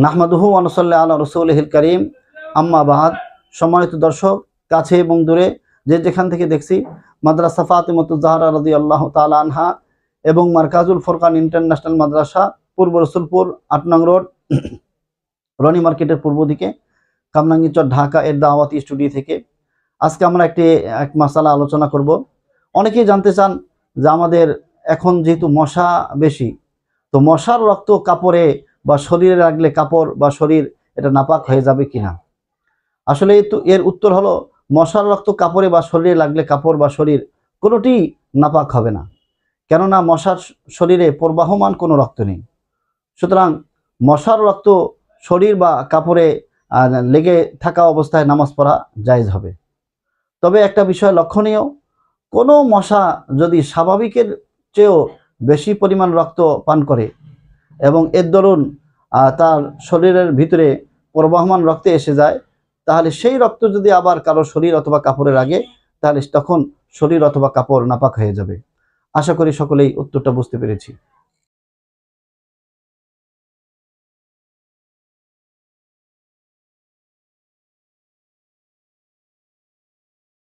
নাহমাদুহু ওয়া নুসাল্লি আলা রাসূলিহিল কারীম, আম্মা বাদ। সম্মানিত দর্শক, কাছে এবং দূরে যে যেখান থেকে দেখছি, মাদ্রাসা ফাতিমাতুজ জাহরা রাদিয়াল্লাহু তাআলা আনহা এবং মারকাজুল ফুরকান ইন্টারন্যাশনাল মাদ্রাসা, পূর্ব রসুলপুর ৮ নং রোড, রনি মার্কেটের পূর্ব দিকে, কামরাঙ্গীরচর, ঢাকা এর দাওয়াতি স্টুডিও থেকে আজকে আমরা এক মাসালা আলোচনা করব। অনেকেই জানতে চান যে আমাদের এখন যেহেতু মশা বেশি, তো মশার রক্ত কাপড়ে বা শরীরে লাগলে কাপড় বা শরীর এটা নাপাক হয়ে যাবে কিনা। আসলে এর উত্তর হলো, মশার রক্ত কাপড়ে বা শরীরে লাগলে কাপড় বা শরীর কোনোটি নাপাক হবে না, কেননা মশার শরীরে প্রবাহমান কোনো রক্ত নেই। সুতরাং মশার রক্ত শরীর বা কাপড়ে লেগে থাকা অবস্থায় নামাজ পড়া জায়েজ হবে। তবে একটা বিষয় লক্ষণীয়, কোনো মশা যদি স্বাভাবিকের চেয়েও বেশি পরিমাণ রক্ত পান করে এবং এর দরুন তার শরীরের ভিতরে প্রবাহমান রক্তে এসে যায়, তাহলে সেই রক্ত যদি আবার কারো শরীর অথবা কাপড়ে লাগে, তাহলে তখন শরীর অথবা কাপড় নাপাক হয়ে যাবে। আশা করি সকলেই উত্তরটা বুঝতে পেরেছি।